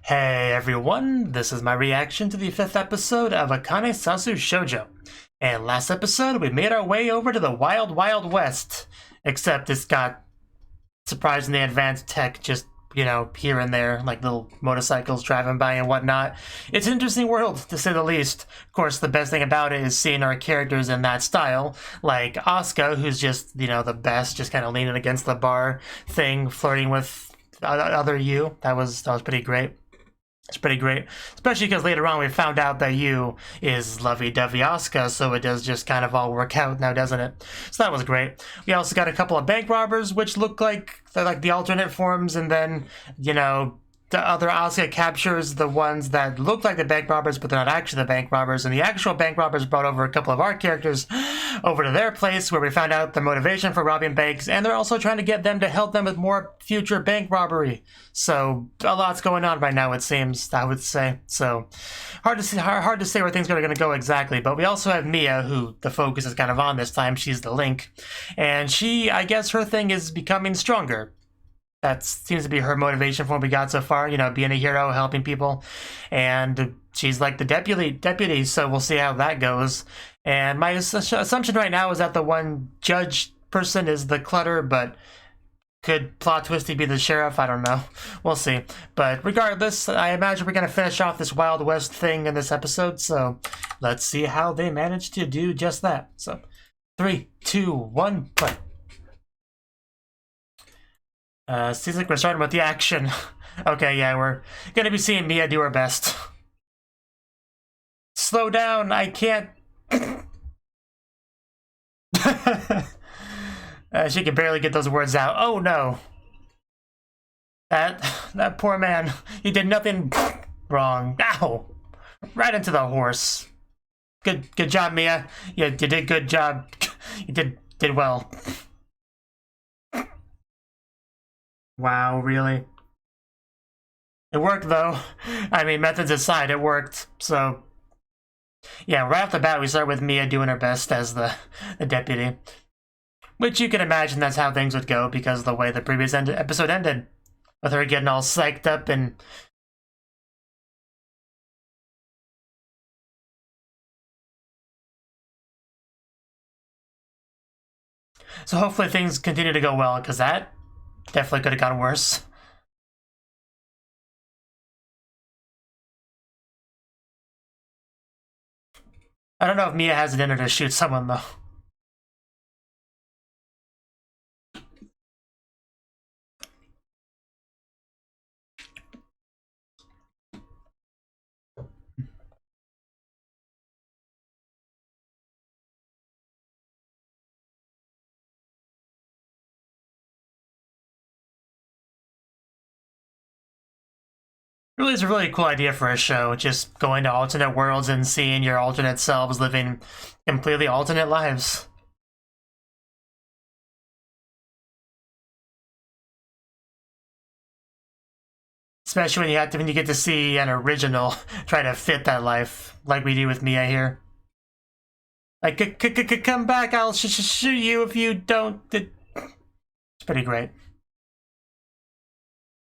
Hey everyone, this is my reaction to the 5th episode of Akanesasu Shoujo. And last episode, we made our way over to the Wild Wild West. Except it's got surprisingly advanced tech just, here and there, like little motorcycles driving by and whatnot. It's an interesting world, to say the least. Of course, the best thing about it is seeing our characters in that style, like Asuka, who's just, the best, just kind of leaning against the bar thing, flirting with other you. That was pretty great. It's pretty great, especially because later on we found out that Yu is lovey-dovey Asuka, so it does just kind of all work out now, doesn't it? So that was great. We also got a couple of bank robbers, which look like they're like the alternate forms, and then, the other Asuka captures the ones that look like the bank robbers, but they're not actually the bank robbers, and the actual bank robbers brought over a couple of our characters over to their place, where we found out the motivation for robbing banks, and they're also trying to get them to help them with more future bank robbery. So a lot's going on right now, it seems, I would say. So hard to say where things are going to go exactly, but we also have Mia, who the focus is kind of on this time. She's the link, and she, I guess her thing is becoming stronger. That seems to be her motivation for what we got so far, being a hero, helping people. And she's like the deputy, so we'll see how that goes. And my assumption right now is that the one judge person is the clutter, but could plot twisty be the sheriff? I don't know. We'll see. But regardless, I imagine we're going to finish off this Wild West thing in this episode, so let's see how they manage to do just that. So, 3, 2, 1, play. Seems like we're starting with the action. Okay, yeah, we're gonna be seeing Mia do her best. Slow down, I can't. She can barely get those words out. Oh no. That poor man. He did nothing wrong. Ow! Right into the horse. Good job, Mia. You did good job. You did well. Wow, really? It worked, though. I mean, methods aside, it worked. So, yeah, right off the bat, we start with Mia doing her best as the deputy. Which you can imagine that's how things would go because of the way the previous episode ended. With her getting all psyched up and... So hopefully things continue to go well, because that definitely could have gone worse. I don't know if Mia has it in her to shoot someone, though. Really is a really cool idea for a show, just going to alternate worlds and seeing your alternate selves living completely alternate lives. Especially when you get to see an original try to fit that life, like we do with Mia here. Like, come back, I'll shoot you if you don't. It's pretty great.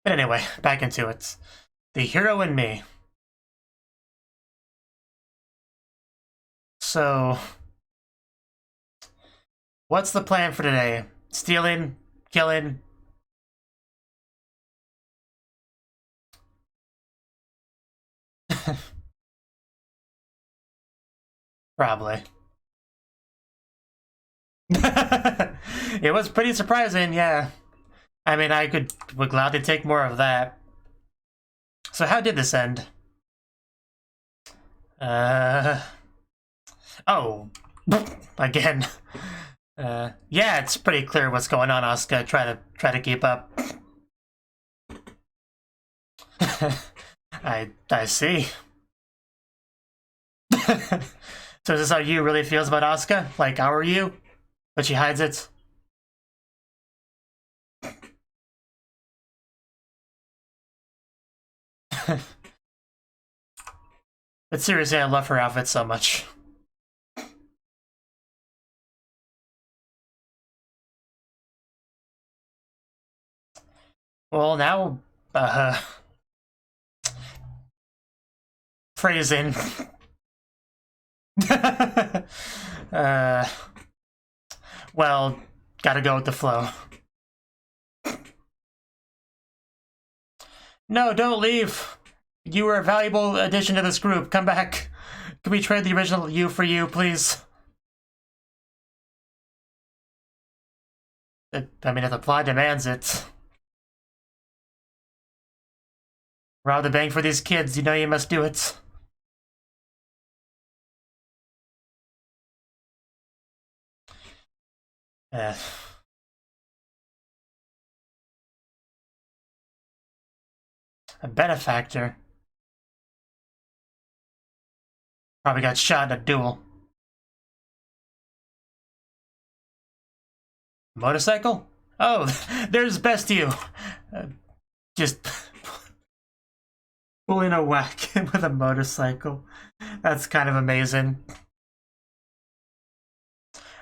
But anyway, back into it. The hero and me. So, what's the plan for today? Stealing? Killing? Probably. It was pretty surprising, yeah. I mean, would gladly take more of that. So how did this end? Oh, again. Yeah, it's pretty clear what's going on, Asuka. Try to keep up. I see. So is this how Yu really feels about Asuka? Like our Yu? But she hides it? But seriously, I love her outfit so much. Well, now, Phrasing. Well, gotta go with the flow. No, don't leave. You were a valuable addition to this group. Come back. Can we trade the original you for you, please? I mean, if the plot demands it. Rob the bank for these kids. You know you must do it. A benefactor? Probably got shot in a duel. Motorcycle? Oh, there's best you. Just pulling a whack with a motorcycle. That's kind of amazing.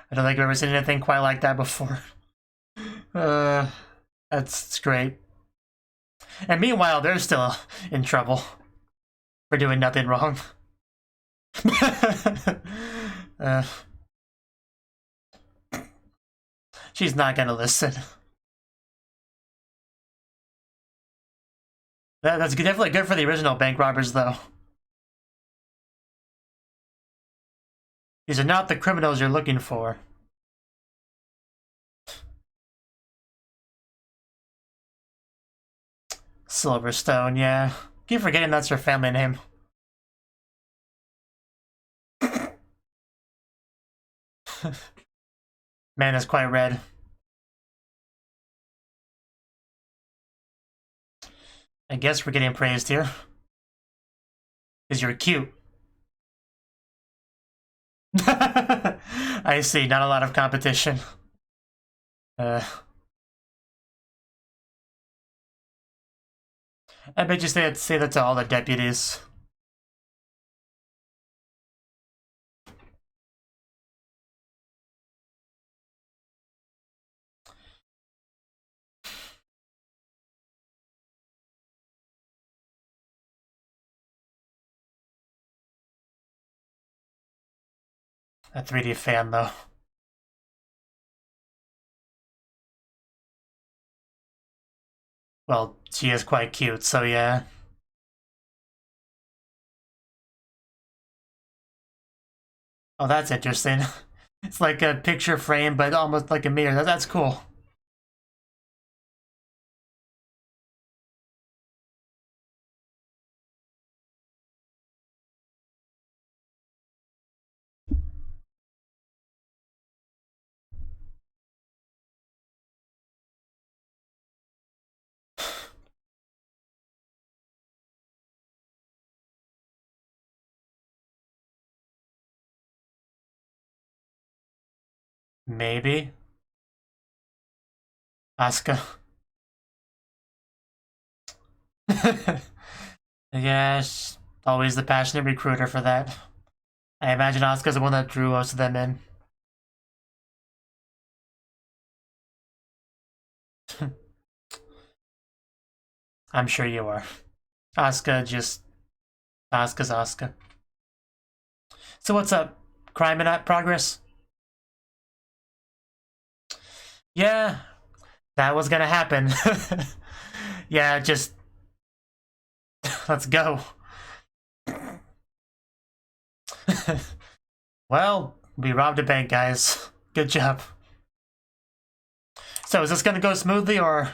I don't think I've ever seen anything quite like that before. That's great. And meanwhile, they're still in trouble for doing nothing wrong. She's not gonna listen. That's definitely good for the original bank robbers, though. These are not the criminals you're looking for. Silverstone, yeah. Keep forgetting that's her family name. Man is quite red. I guess we're getting praised here. Because you're cute. I see, not a lot of competition. I bet you say that to all the deputies. A 3D fan, though. Well, she is quite cute, so yeah. Oh, that's interesting. It's like a picture frame, but almost like a mirror. That's cool. Maybe. Asuka. Yes, always the passionate recruiter for that. I imagine Asuka's the one that drew most of them in. I'm sure you are. Asuka's Asuka. So what's up? Crime in progress? Yeah, that was gonna happen. Yeah, just... let's go. Well, we robbed a bank, guys. Good job. So is this gonna go smoothly, or...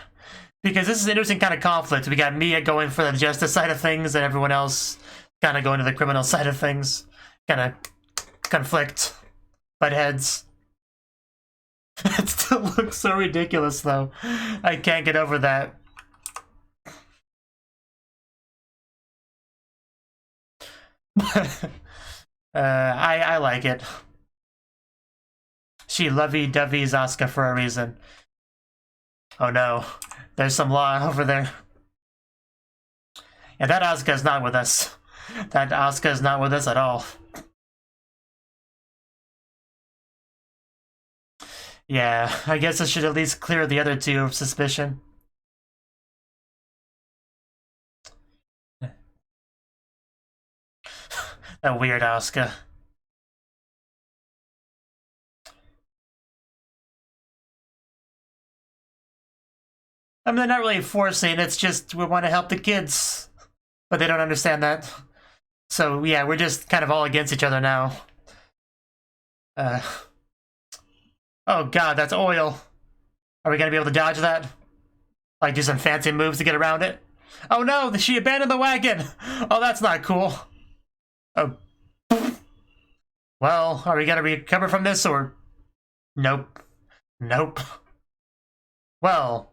because this is an interesting kind of conflict. We got Mia going for the justice side of things, and everyone else kind of going to the criminal side of things. Kind of conflict. Butt heads. It still looks so ridiculous, though. I can't get over that. I like it. She lovey-dovey's Asuka for a reason. Oh no, there's some law over there. Yeah, that Asuka's not with us. That Asuka's not with us at all. Yeah, I guess I should at least clear the other two of suspicion. That weird Asuka. I mean, they're not really forcing, it's just we want to help the kids. But they don't understand that. So, yeah, we're just kind of all against each other now. Oh god, that's oil. Are we gonna be able to dodge that? Like, do some fancy moves to get around it? Oh no, she abandoned the wagon! Oh, that's not cool. Oh. Well, are we gonna recover from this, or... Nope. Nope. Well...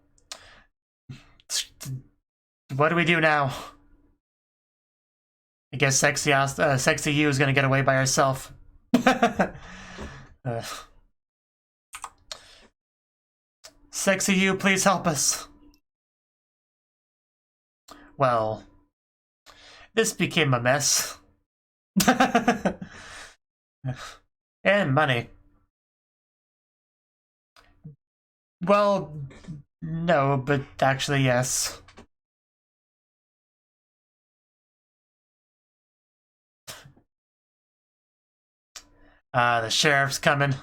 What do we do now? I guess Sexy Yu is gonna get away by herself. Sexy Yu, please help us. Well, this became a mess. And money. Well, no, but actually, yes. The sheriff's coming.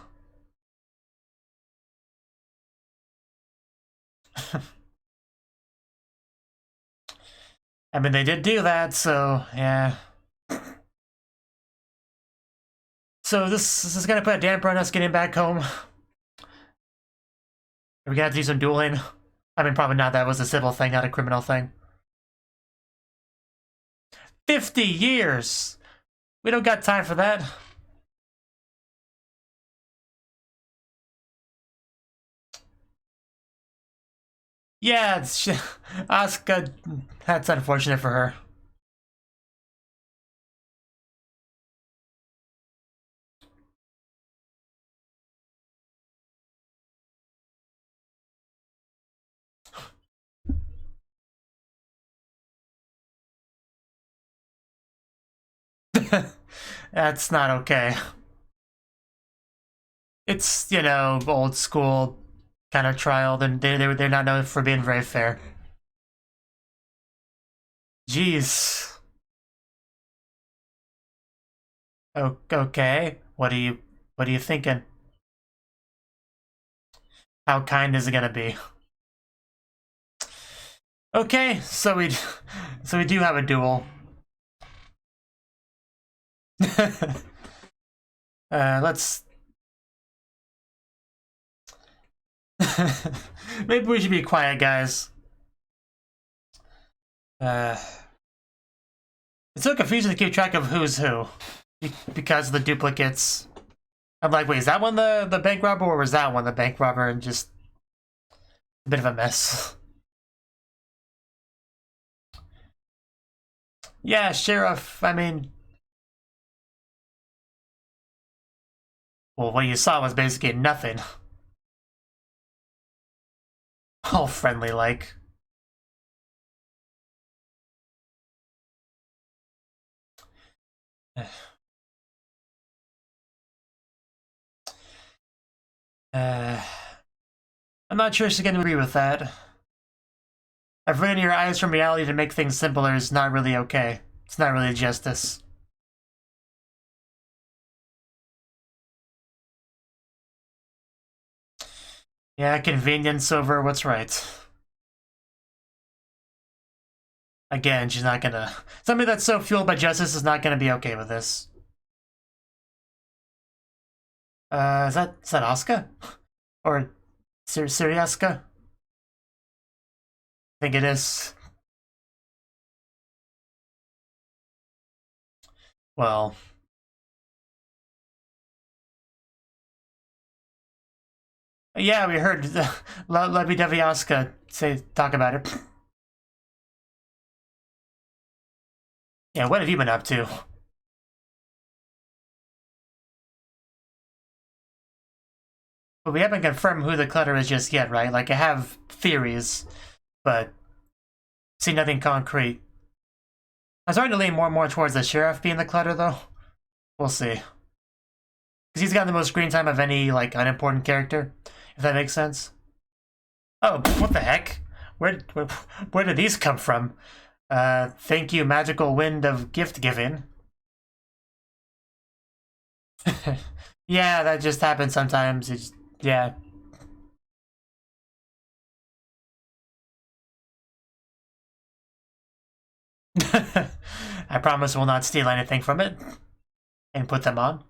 I mean, they did do that, so, yeah. So this is gonna put a damper on us getting back home. Are we gonna have to do some dueling? I mean, probably not. That was a civil thing, not a criminal thing. 50 years! We don't got time for that. Yeah, Asuka, that's unfortunate for her. That's not okay. It's, you know, old school kind of trial, then they're not known for being very fair. Jeez. Okay. What are you thinking? How kind is it gonna be? Okay, so we do have a duel. Let's... Maybe we should be quiet, guys. It's so confusing to keep track of who's who. Because of the duplicates. I'm like, wait, is that one the bank robber, or was that one the bank robber? And just... a bit of a mess. Yeah, Sheriff, I mean... Well, what you saw was basically nothing. All friendly-like. I'm not sure she's gonna agree with that. Averting your eyes from reality to make things simpler is not really okay. It's not really justice. Yeah, convenience over what's right. Again, she's not gonna... Somebody that's so fueled by justice is not gonna be okay with this. Is that Asuka? Or Asuka? I think it is. Well... Yeah, we heard lovey-dovey Asuka talk about it. Yeah, what have you been up to? But we haven't confirmed who the clutter is just yet, right? Like, I have theories, but see nothing concrete. I'm starting to lean more and more towards the sheriff being the clutter, though. We'll see. Because he's got the most screen time of any, like, unimportant character, if that makes sense. Oh, what the heck? Where did these come from? Thank you, magical wind of gift giving. Yeah, that just happens sometimes. Yeah. I promise we'll not steal anything from it and put them on.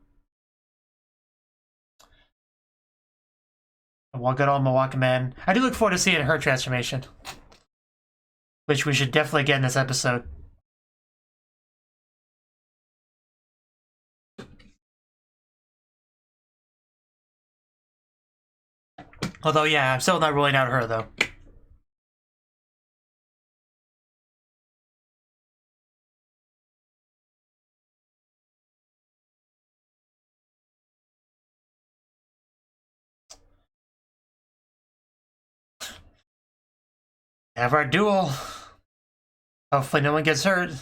Well, good old Milwaukee man. I do look forward to seeing her transformation, which we should definitely get in this episode. Although, yeah, I'm still not ruling out her, though. Have our duel. Hopefully no one gets hurt.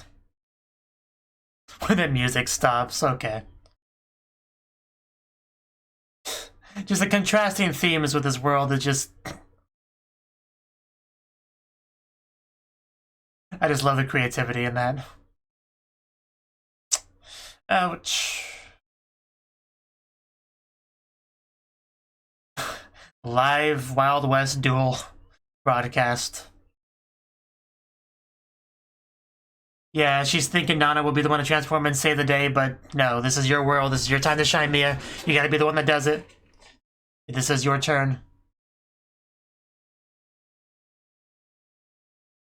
When the music stops, okay. Just the contrasting themes with this world is just... I just love the creativity in that. Ouch. Live Wild West duel broadcast. Yeah, she's thinking Nana will be the one to transform and save the day, but no, this is your world. This is your time to shine, Mia. You gotta be the one that does it. This is your turn.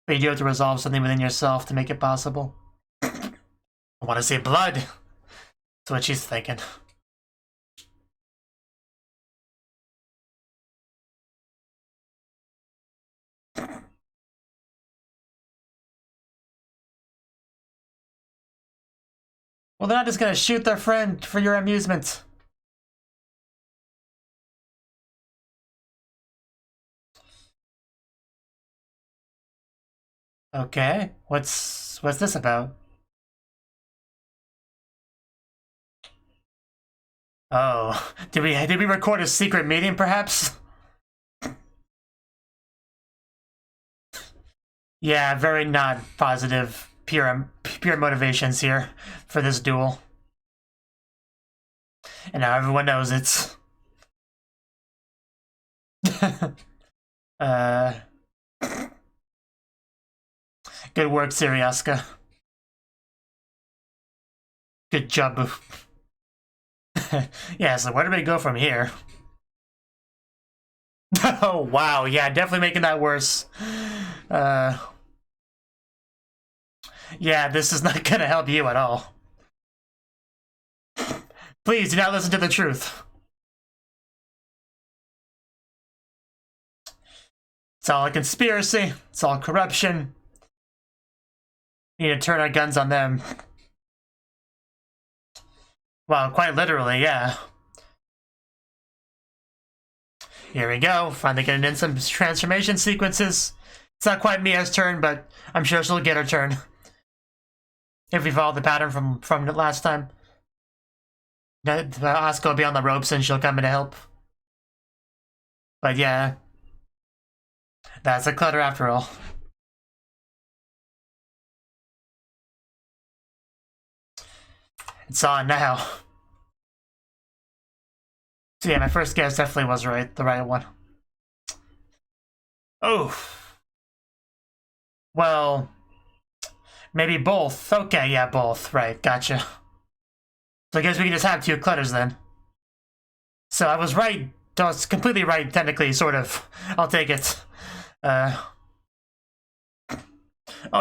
But you do have to resolve something within yourself to make it possible. I want to see blood. That's what she's thinking. Well, they're not just gonna shoot their friend for your amusement. Okay, what's this about? Oh, did we record a secret meeting, perhaps? Yeah, very not positive, pure motivations here for this duel. And now everyone knows it's... Good work, Siriaska. Good job. Yeah, so where do we go from here? Oh, wow, yeah, definitely making that worse. Yeah, this is not gonna help you at all. Please do not listen to the truth. It's all a conspiracy. It's all corruption. We need to turn our guns on them. Well, quite literally, yeah. Here we go. Finally getting in some transformation sequences. It's not quite Mia's turn, but I'm sure she'll get her turn. If we follow the pattern from last time. Asuka will be on the ropes and she'll come in to help. But yeah. That's a clutter after all. It's on now. So yeah, my first guess definitely was right, the right one. Oh. Well, maybe both. Okay, yeah, both. Right, gotcha. So I guess we can just have two clutters then. So I was right. I was completely right, technically, sort of. I'll take it. Oh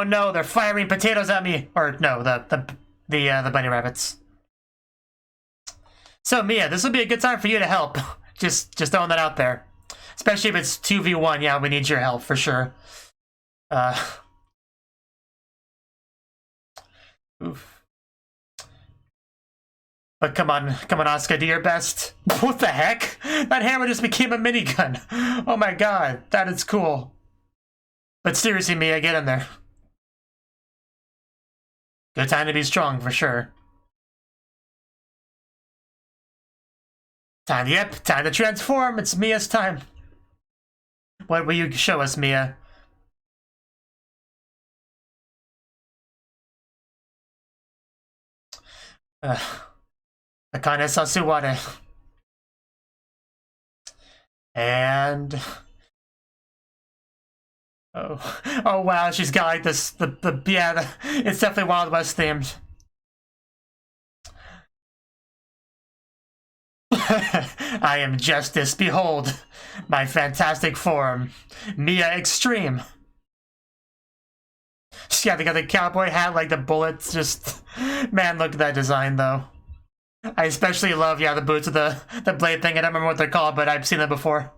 no, they're firing potatoes at me. Or no, the bunny rabbits. So Mia, this would be a good time for you to help. Just throwing that out there. Especially if it's 2v1, yeah, we need your help for sure. Oof. But come on, Asuka, do your best. What the heck? That hammer just became a minigun. Oh my god, that is cool. But seriously, Mia, get in there. Good time to be strong, for sure. Time to transform. It's Mia's time. What will you show us, Mia? Akanesasu Shoujo. And oh wow, she's got like this it's definitely Wild West themed. I am justice, behold my fantastic form, Mia Extreme. Yeah, they got the cowboy hat, like the bullets, just man, look at that design though. I especially love, yeah, the boots with the blade thing. I don't remember what they're called, but I've seen them before.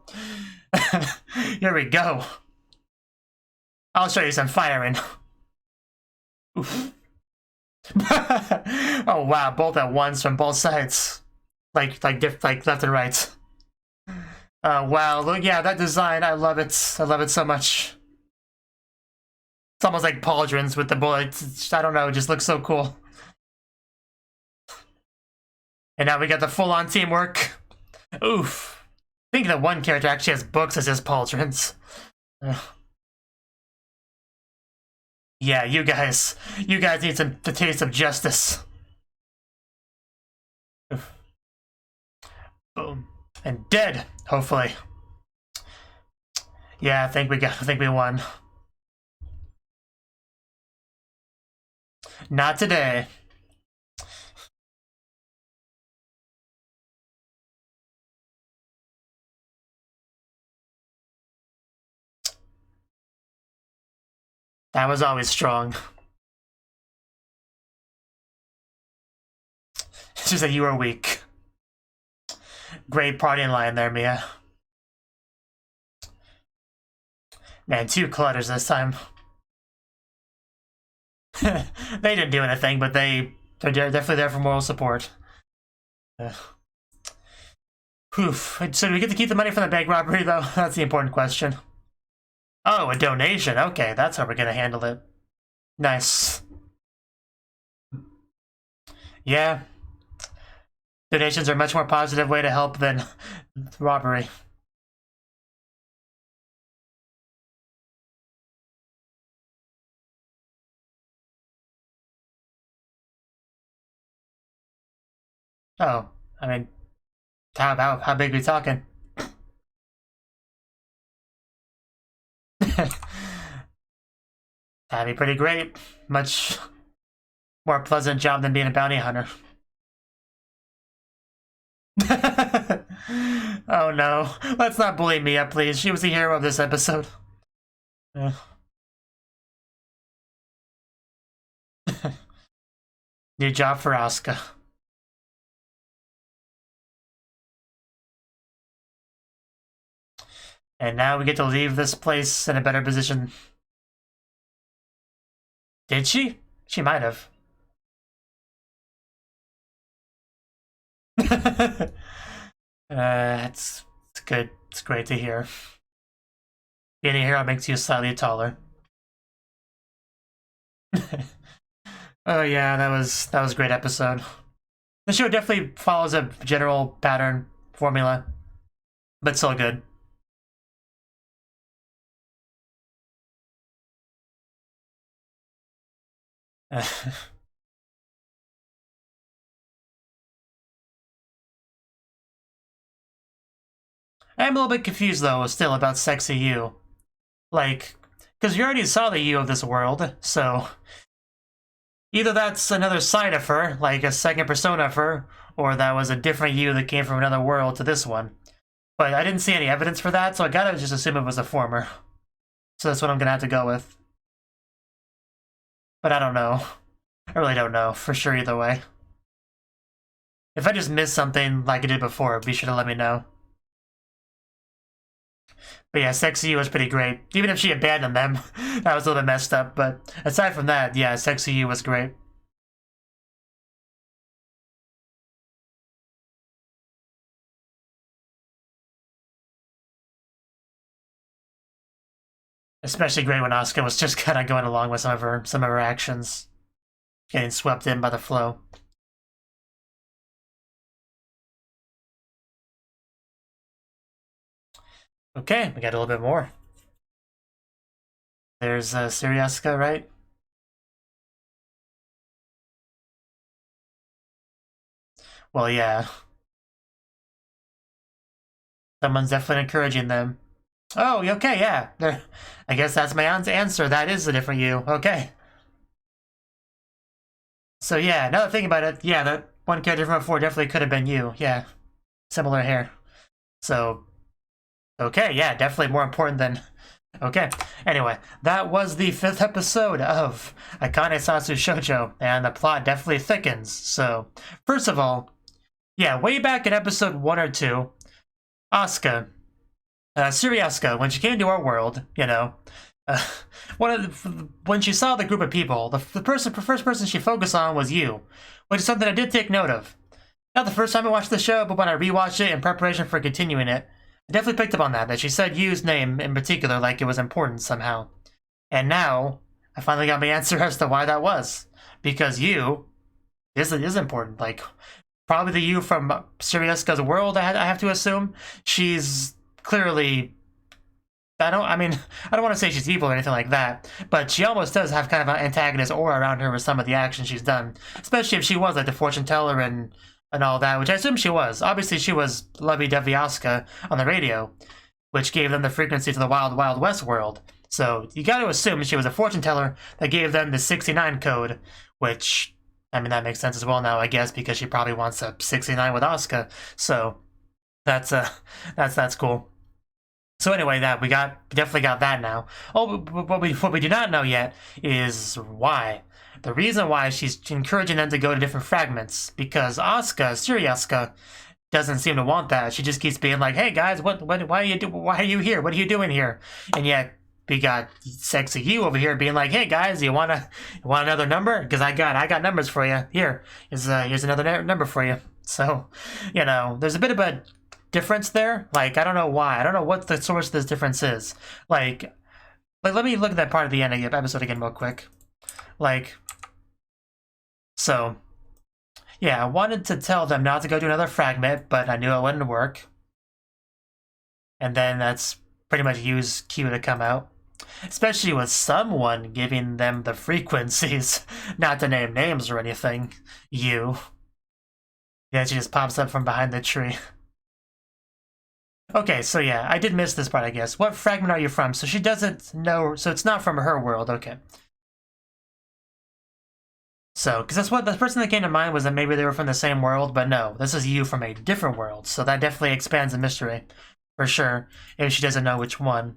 Here we go. I'll show you some firing. Oof. Oh wow, both at once from both sides. Like left and right. Wow, look, yeah, that design, I love it. I love it so much. It's almost like pauldrons with the bullets. I don't know, it just looks so cool. And now we got the full-on teamwork. Oof. I think that one character actually has books as his pauldrons. Yeah, you guys need the taste of justice. Oof. Boom. And dead, hopefully. Yeah, I think we won. Not today. That was always strong. It's just that you were weak. Great partying line there, Mia. Man, 2 clutters this time. They didn't do anything, but they're definitely there for moral support. Oof. So do we get to keep the money from the bank robbery, though? That's the important question. Oh, a donation. Okay, that's how we're gonna handle it. Nice. Yeah. Donations are a much more positive way to help than robbery. Oh, I mean, how big are we talking? That'd be pretty great. Much more pleasant job than being a bounty hunter. Oh no. Let's not bully Mia, please. She was the hero of this episode. New job for Asuka. And now we get to leave this place in a better position. Did she? She might have. It's good. It's great to hear. Being a hero makes you slightly taller. Oh yeah, that was a great episode. The show definitely follows a general pattern formula, but still good. I'm a little bit confused though, still about Sexy You. Like, because you already saw the You of this world, so either that's another side of her, like a second persona of her, or that was a different You that came from another world to this one. But I didn't see any evidence for that, so I gotta just assume it was the former. So that's what I'm gonna have to go with. But I don't know. I really don't know, for sure either way. If I just missed something like I did before, be sure to let me know. But yeah, Sexy You was pretty great. Even if she abandoned them, that was a little bit messed up. But aside from that, yeah, Sexy You was great. Especially great when Asuka was just kind of going along with some of her actions, getting swept in by the flow. Okay, we got a little bit more. There's Asuka, right? Well, yeah. Someone's definitely encouraging them. Oh, okay, yeah. I guess that's my answer. That is a different you. Okay. So yeah, now that I think about it, yeah, that one character from before definitely could have been you. Yeah. Similar hair. So, okay, yeah, definitely more important than... Okay, anyway, that was the 5th episode of Akanesasu Shoujo, and the plot definitely thickens. So, first of all, yeah, way back in episode 1 or 2, Asuka, Asuka, when she came to our world, you know, when she saw the group of people, the first person she focused on was you, which is something I did take note of. Not the first time I watched the show, but when I rewatched it in preparation for continuing it, I definitely picked up on that she said Yu's name in particular like it was important somehow. And now, I finally got my answer as to why that was. Because Yu is important. Like, probably the Yu from Asuka's world, I have to assume. She's clearly... I don't want to say she's evil or anything like that, but she almost does have kind of an antagonist aura around her with some of the actions she's done. Especially if she was like the fortune teller and all that, which I assume she was. Obviously, she was lovey-dovey Asuka on the radio, which gave them the frequency to the Wild Wild West world. So you got to assume she was a fortune teller that gave them the 69 code, which, I mean, that makes sense as well now, I guess, because she probably wants a 69 with Asuka. So that's cool. So anyway, we definitely got that now. Oh, but what we do not know yet is why. The reason why she's encouraging them to go to different fragments, because Asuka, doesn't seem to want that. She just keeps being like, "Hey guys, why are you here? What are you doing here?" And yet we got sexy Yu over here being like, "Hey guys, you want another number? Because I got numbers for you. Here's another number for you." So, you know, there's a bit of a difference there. Like, I don't know why. I don't know what the source of this difference is. Like let me look at that part of the end of the episode again real quick. Like, so, yeah, I wanted to tell them not to go to another fragment, but I knew it wouldn't work. And then that's pretty much Yu's cue to come out. Especially with someone giving them the frequencies. Not to name names or anything. Yu. Yeah, she just pops up from behind the tree. Okay, so yeah, I did miss this part, I guess. What fragment are you from? So she doesn't know, so it's not from her world, okay. So, because that's what the person that came to mind was that maybe they were from the same world, but no, this is Yu from a different world, so that definitely expands the mystery, for sure, if she doesn't know which one.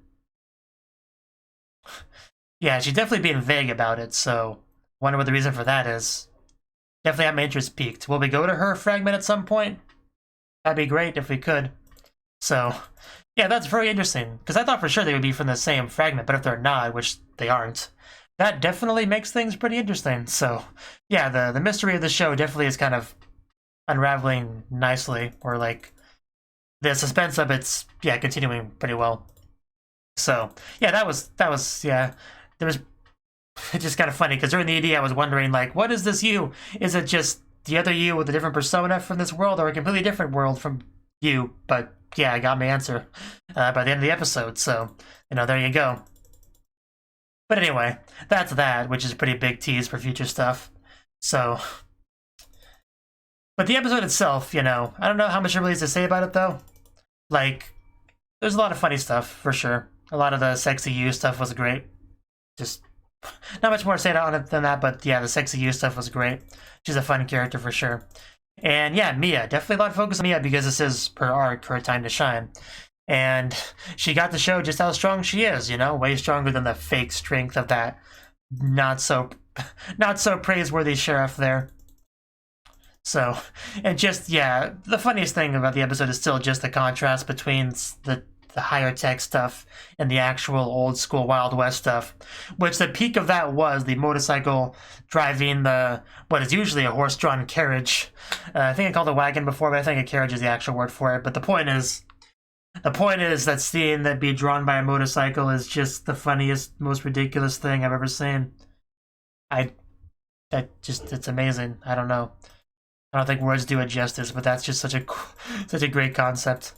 Yeah, she's definitely being vague about it, so wonder what the reason for that is. Definitely have my interest peaked. Will we go to her fragment at some point? That'd be great if we could. So, yeah, that's very interesting, because I thought for sure they would be from the same fragment, but if they're not, which they aren't, that definitely makes things pretty interesting. So, yeah, the mystery of the show definitely is kind of unraveling nicely, or like the suspense of it's continuing pretty well. So, yeah, that was yeah. There was it's just kind of funny because during the ED I was wondering like, what is this Yu? Is it just the other Yu with a different persona from this world, or a completely different world from Yu? But yeah, I got my answer by the end of the episode. So, you know, there you go. But anyway, that's that, which is a pretty big tease for future stuff. So, but the episode itself, you know, I don't know how much there really is to say about it, though. Like, there's a lot of funny stuff, for sure. A lot of the sexy Yu stuff was great. Just, not much more to say on it than that, but yeah, the sexy Yu stuff was great. She's a fun character, for sure. And yeah, Mia, definitely a lot of focus on Mia, because this is her arc, her time to shine. And she got to show just how strong she is, you know, way stronger than the fake strength of that not so praiseworthy sheriff there. So, and just, yeah, the funniest thing about the episode is still just the contrast between the higher tech stuff and the actual old school Wild West stuff, which the peak of that was the motorcycle driving what is usually a horse-drawn carriage. I think I called it a wagon before, but I think a carriage is the actual word for it. But the point is that seeing that be drawn by a motorcycle is just the funniest, most ridiculous thing I've ever seen. It's amazing. I don't know. I don't think words do it justice, but that's just such a great concept.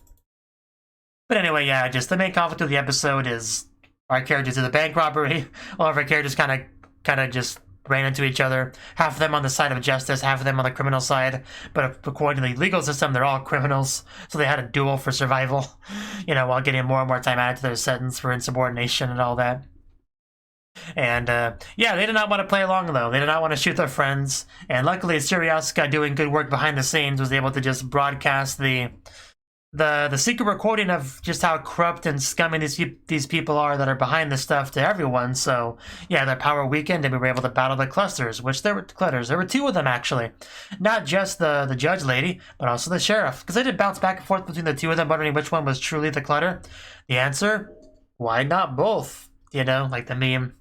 But anyway, yeah, just the main conflict of the episode is our characters do the bank robbery. All of our characters kind of just ran into each other. Half of them on the side of justice, half of them on the criminal side. But according to the legal system, they're all criminals. So they had a duel for survival, you know, while getting more and more time added to their sentence for insubordination and all that. And yeah, they did not want to play along though. They did not want to shoot their friends. And luckily, Siriuska, doing good work behind the scenes, was able to just broadcast the secret recording of just how corrupt and scummy these people are that are behind this stuff to everyone. So yeah, their power weakened, and we were able to battle the clusters, which there were clusters. There were two of them actually, not just the judge lady, but also the sheriff, because they did bounce back and forth between the two of them, wondering which one was truly the clutter. The answer: why not both? You know, like the meme.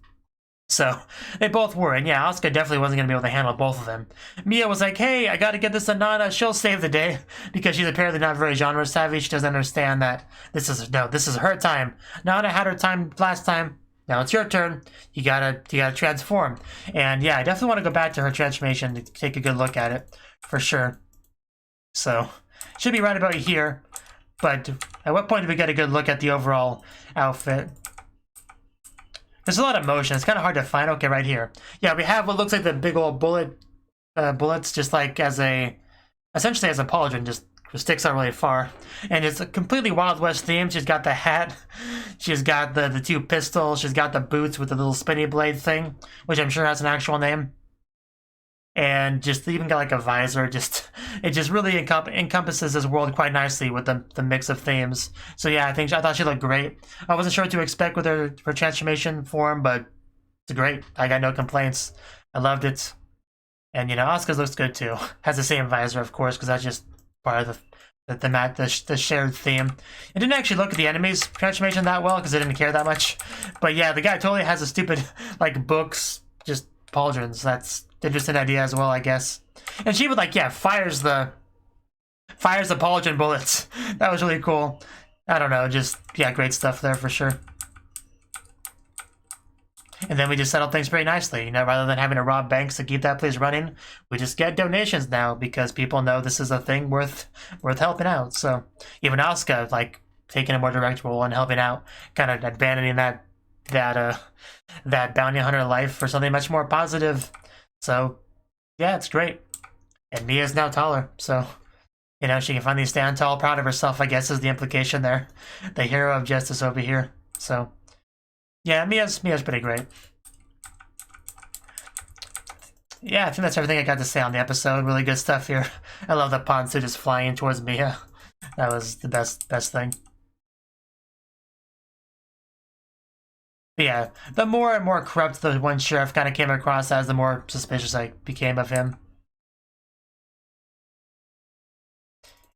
So they both were, and yeah, Asuka definitely wasn't going to be able to handle both of them. Mia was like, hey, I got to get this to Nana, she'll save the day, because she's apparently not very genre savvy. She doesn't understand that this is her time. Nana had her time last time, now it's your turn. You gotta transform. And yeah, I definitely want to go back to her transformation to take a good look at it, for sure. So, should be right about here, but at what point do we get a good look at the overall outfit? There's a lot of motion. It's kind of hard to find. Okay, right here. Yeah, we have what looks like the big old bullets, just like essentially as a pauldron, just sticks out really far. And it's a completely Wild West theme. She's got the hat. She's got the two pistols. She's got the boots with the little spinny blade thing, which I'm sure has an actual name. And just even got like a visor. It just really encompasses this world quite nicely with the mix of themes. So yeah, I thought she looked great. I wasn't sure what to expect with her transformation form, but it's great. I got no complaints. I loved it. And you know, Asuka's looks good too. Has the same visor, of course, because that's just part of the shared theme. I didn't actually look at the enemy's transformation that well because I didn't care that much. But yeah, the guy totally has a stupid like books, just pauldrons. That's interesting idea as well, I guess. And she would like, yeah, fires the pauldron bullets. That was really cool. I don't know, just yeah, great stuff there for sure. And then we just settled things pretty nicely, you know, rather than having to rob banks to keep that place running, we just get donations now because people know this is a thing worth helping out. So even Asuka like taking a more direct role and helping out, kind of abandoning that bounty hunter life for something much more positive. So, yeah, it's great. And Mia's now taller, so, you know, she can finally stand tall, proud of herself, I guess, is the implication there. The hero of justice over here. So, yeah, Mia's pretty great. Yeah, I think that's everything I got to say on the episode. Really good stuff here. I love the Ponsu just flying towards Mia. That was the best thing. But yeah, the more and more corrupt the one sheriff kind of came across as, the more suspicious I became of him.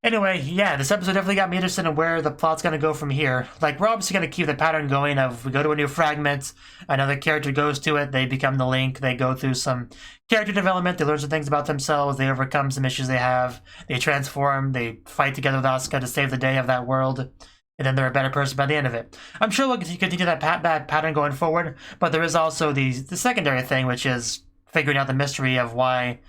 Anyway, yeah, this episode definitely got me interested in where the plot's going to go from here. Like, we're obviously going to keep the pattern going of we go to a new fragment, another character goes to it, they become the link, they go through some character development, they learn some things about themselves, they overcome some issues they have, they transform, they fight together with Asuka to save the day of that world. And then they're a better person by the end of it. I'm sure we'll continue that pattern going forward, but there is also the secondary thing, which is figuring out the mystery of why,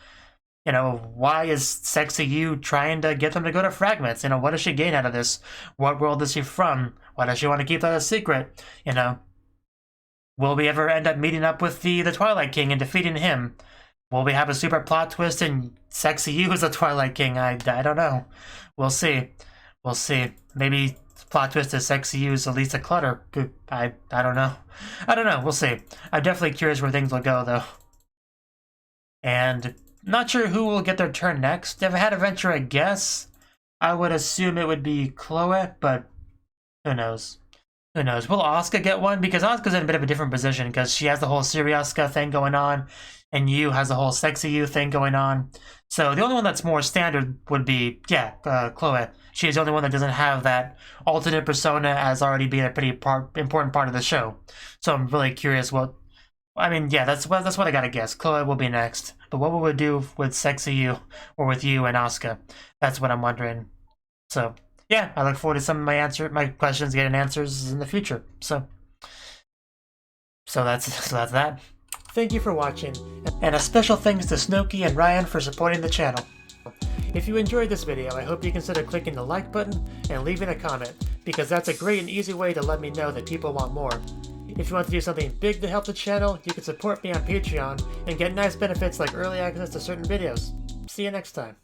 you know, why is Sexy You trying to get them to go to fragments? You know, what does she gain out of this? What world is she from? Why does she want to keep that a secret? You know, will we ever end up meeting up with the Twilight King and defeating him? Will we have a super plot twist and Sexy You is the Twilight King? I don't know. We'll see. We'll see. Maybe plot twist is Sexy You is Elisa Clutter. I don't know. I don't know. We'll see. I'm definitely curious where things will go, though. And not sure who will get their turn next. If I had to venture a guess, I would assume it would be Chloe, but who knows? Who knows? Will Asuka get one? Because Asuka's in a bit of a different position because she has the whole Siriuska thing going on, and Yu has the whole Sexy You thing going on. So the only one that's more standard would be, yeah, Chloe. She's the only one that doesn't have that alternate persona as already being a pretty important part of the show. So I'm really curious what... I mean, yeah, that's what I gotta guess. Chloe will be next. But what will we do with Sexy You or with you and Asuka? That's what I'm wondering. So, yeah, I look forward to some of my questions getting answers in the future. So that's that. Thank you for watching, and a special thanks to Cnouki and Ryan for supporting the channel. If you enjoyed this video, I hope you consider clicking the like button and leaving a comment, because that's a great and easy way to let me know that people want more. If you want to do something big to help the channel, you can support me on Patreon and get nice benefits like early access to certain videos. See you next time.